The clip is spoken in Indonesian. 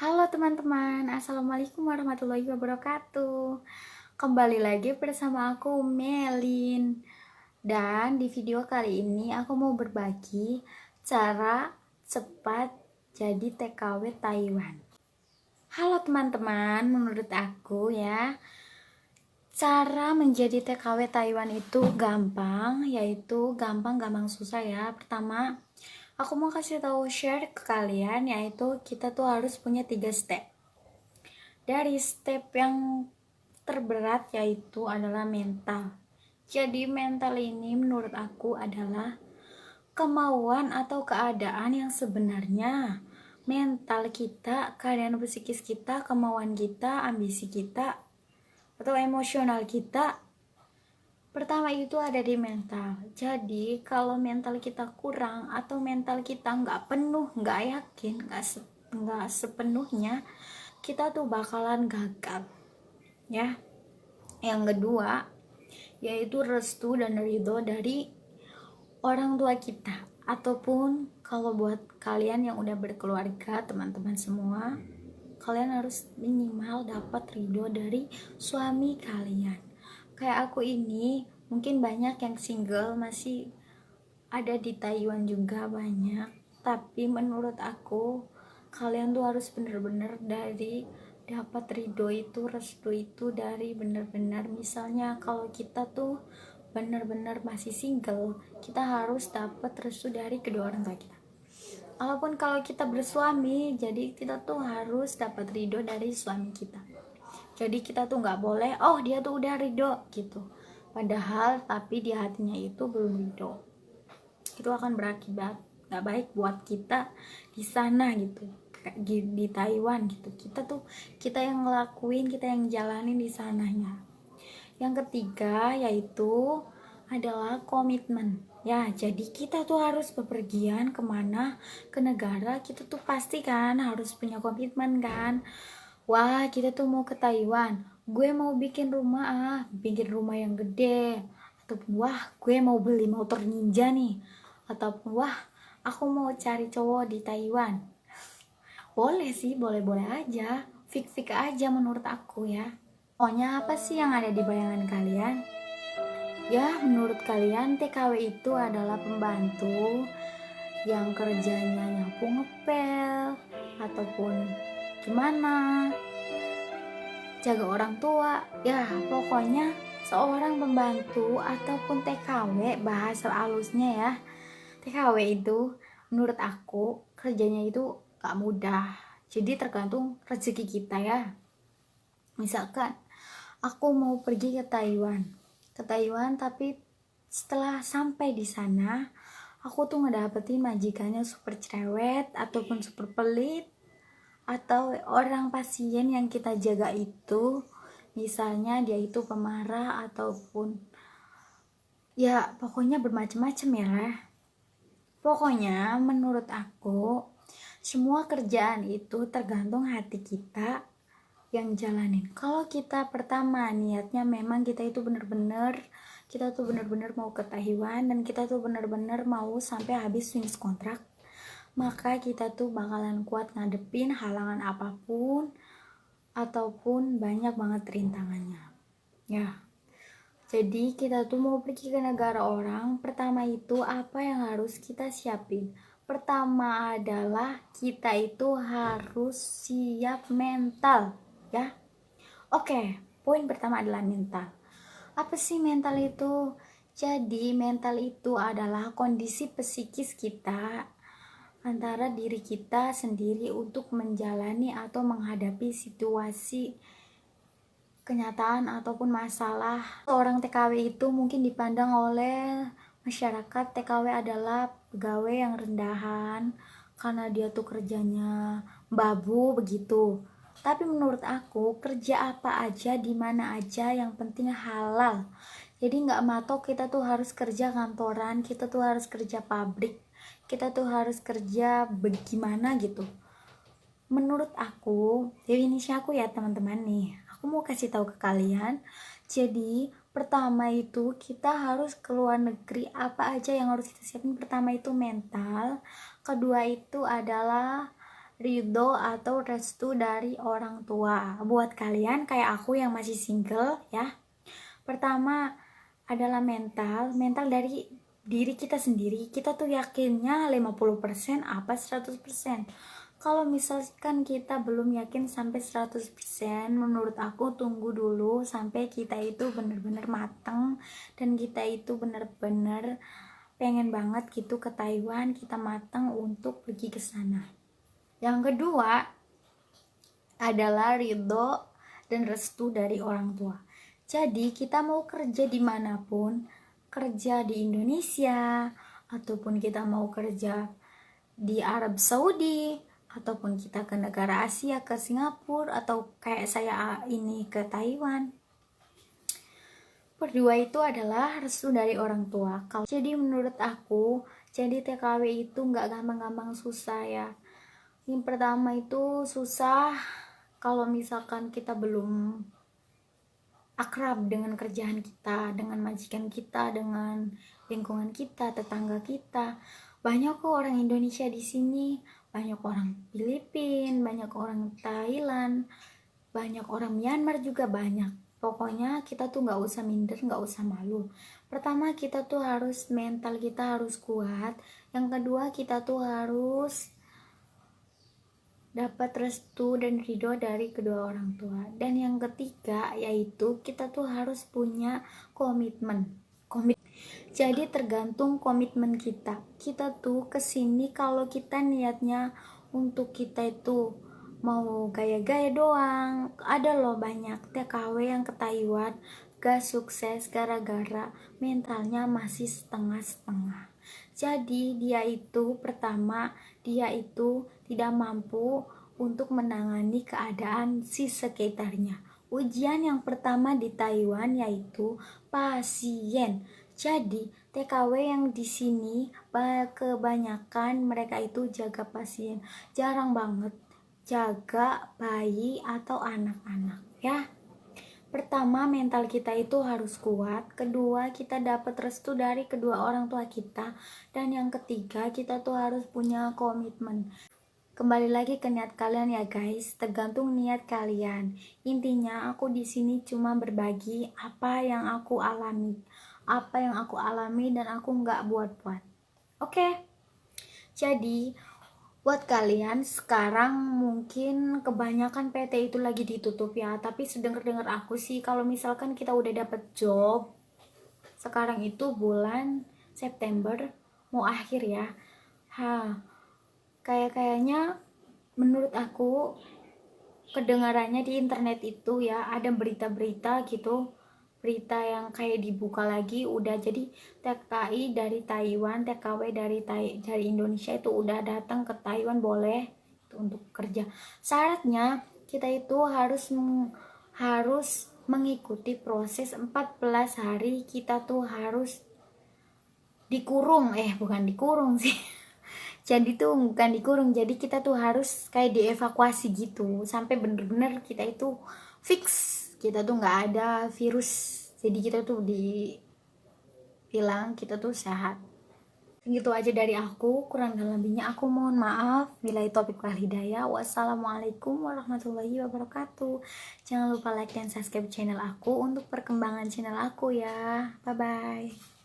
Halo teman-teman, Assalamualaikum warahmatullahi wabarakatuh. Kembali lagi bersama aku Melin. Dan di video kali ini aku mau berbagi cara cepat jadi TKW Taiwan. Halo teman-teman, menurut aku ya, cara menjadi TKW Taiwan itu gampang, yaitu gampang susah ya. Pertama, aku mau kasih tahu share ke kalian, yaitu kita tuh harus punya 3 step. Dari step yang terberat yaitu adalah mental. Jadi mental ini menurut aku adalah kemauan atau keadaan yang sebenarnya mental kita, keadaan psikis kita, kemauan kita, ambisi kita, atau emosional kita pertama itu ada di mental. Jadi kalau mental kita kurang atau mental kita nggak penuh, nggak yakin, nggak sepenuhnya, kita tuh bakalan gagal ya. Yang kedua yaitu restu dan ridho dari orang tua kita, ataupun kalau buat kalian yang udah berkeluarga, teman-teman semua, kalian harus minimal dapat ridho dari suami kalian. Kayak aku ini, mungkin banyak yang single, masih ada di Taiwan juga banyak, tapi menurut aku kalian tuh harus bener-bener dari dapat ridho itu, restu itu dari bener-bener, misalnya kalau kita tuh bener-bener masih single, kita harus dapat restu dari kedua orang tua kita. Walaupun kalau kita bersuami, jadi kita tuh harus dapat ridho dari suami kita. Jadi kita tuh nggak boleh, oh dia tuh udah ridho gitu, padahal tapi di hatinya itu belum ridho. Itu akan berakibat nggak baik buat kita di sana gitu, di Taiwan gitu. Kita yang ngelakuin, kita yang jalanin di sananya. Yang ketiga yaitu adalah komitmen ya. Jadi kita tuh harus bepergian kemana, ke negara, kita tuh pasti kan harus punya komitmen kan. Wah, kita tuh mau ke Taiwan, gue mau bikin rumah yang gede, ataupun wah gue mau beli motor ninja nih, ataupun wah aku mau cari cowok di Taiwan. Boleh sih, boleh-boleh aja, fik-fik aja menurut aku ya. Pokoknya apa sih yang ada di bayangan kalian? Ya, menurut kalian TKW itu adalah pembantu yang kerjanya nyapu ngepel, ataupun gimana, jaga orang tua. Ya, pokoknya seorang pembantu ataupun TKW, bahasa halusnya ya. TKW itu menurut aku kerjanya itu gak mudah. Jadi tergantung rezeki kita ya. Misalkan aku mau pergi ke Taiwan, tapi setelah sampai di sana aku tuh ngedapetin majikannya super cerewet ataupun super pelit, atau orang pasien yang kita jaga itu misalnya dia itu pemarah, ataupun ya pokoknya bermacam-macam ya lah. Pokoknya menurut aku semua kerjaan itu tergantung hati kita yang jalanin. Kalau kita pertama niatnya memang kita tuh bener-bener mau ke Taiwan, dan kita tuh bener-bener mau sampai habis finish kontrak, maka kita tuh bakalan kuat ngadepin halangan apapun ataupun banyak banget rintangannya ya. Jadi kita tuh mau pergi ke negara orang, pertama itu apa yang harus kita siapin? Pertama adalah kita itu harus siap mental ya. Oke, poin pertama adalah mental. Apa sih mental itu? Jadi mental itu adalah kondisi psikis kita, antara diri kita sendiri untuk menjalani atau menghadapi situasi kenyataan ataupun masalah. Seorang TKW itu mungkin dipandang oleh masyarakat TKW adalah pegawai yang rendahan karena dia tuh kerjanya babu begitu. Tapi menurut aku kerja apa aja di mana aja yang penting halal. Jadi nggak matok kita tuh harus kerja kantoran, kita tuh harus kerja pabrik, kita tuh harus kerja bagaimana gitu. Menurut aku, definisi aku ya teman-teman nih, aku mau kasih tahu ke kalian. Jadi pertama itu kita harus ke luar negeri, apa aja yang harus kita siapin? Pertama itu mental, kedua itu adalah ridho atau restu dari orang tua. Buat kalian kayak aku yang masih single ya, pertama adalah mental dari diri kita sendiri. Kita tuh yakinnya 50% apa 100%. Kalau misalkan kita belum yakin sampai 100%, menurut aku tunggu dulu sampai kita itu bener-bener mateng dan kita itu bener-bener pengen banget gitu ke Taiwan, kita mateng untuk pergi ke sana. Yang kedua adalah ridho dan restu dari orang tua. Jadi kita mau kerja dimanapun, kerja di Indonesia, ataupun kita mau kerja di Arab Saudi, ataupun kita ke negara Asia, ke Singapura, atau kayak saya ini ke Taiwan. Kedua itu adalah restu dari orang tua. Jadi menurut aku, jadi TKW itu nggak gampang-gampang susah ya. Yang pertama itu susah kalau misalkan kita belum akrab dengan kerjaan kita, dengan majikan kita, dengan lingkungan kita, tetangga kita. Banyak kok orang Indonesia di sini, banyak orang Filipina, banyak orang Thailand, banyak orang Myanmar juga banyak. Pokoknya kita tuh nggak usah minder, nggak usah malu. Pertama kita tuh harus mental kita harus kuat. Yang kedua kita tuh harus dapat restu dan ridho dari kedua orang tua. Dan yang ketiga yaitu kita tuh harus punya komitmen. Jadi tergantung komitmen kita. Kita tuh kesini kalau kita niatnya untuk kita itu mau gaya-gaya doang. Ada loh banyak TKW yang ke Taiwan gak sukses gara-gara mentalnya masih setengah-setengah. Jadi dia itu pertama, dia itu tidak mampu untuk menangani keadaan si sekitarnya. Ujian yang pertama di Taiwan yaitu pasien. Jadi TKW yang di sini kebanyakan mereka itu jaga pasien, jarang banget jaga bayi atau anak-anak ya. Pertama, mental kita itu harus kuat. Kedua, kita dapat restu dari kedua orang tua kita. Dan yang ketiga, kita tuh harus punya komitmen. Kembali lagi ke niat kalian ya guys, tergantung niat kalian. Intinya aku di sini cuma berbagi apa yang aku alami. Apa yang aku alami dan aku nggak buat-buat. Oke? Jadi, buat kalian sekarang mungkin kebanyakan PT itu lagi ditutup ya, tapi sedengar-dengar aku sih kalau misalkan kita udah dapet job sekarang itu bulan September mau akhir ya, kayaknya menurut aku kedengarannya di internet itu ya ada berita-berita gitu, berita yang kayak dibuka lagi udah jadi TKI dari Taiwan, TKW dari Indonesia itu udah datang ke Taiwan boleh itu untuk kerja. Syaratnya kita itu harus mengikuti proses 14 hari. Kita tuh harus dikurung, bukan dikurung sih. Jadi tuh bukan dikurung, jadi kita tuh harus kayak dievakuasi gitu sampai bener-bener kita itu fix kita tuh nggak ada virus, jadi kita tuh dibilang kita tuh sehat. Gitu aja dari aku, kurang dan lebihnya aku mohon maaf. Bila taufiq wal hidayah. Wassalamualaikum warahmatullahi wabarakatuh. Jangan lupa like dan subscribe channel aku untuk perkembangan channel aku ya. Bye bye.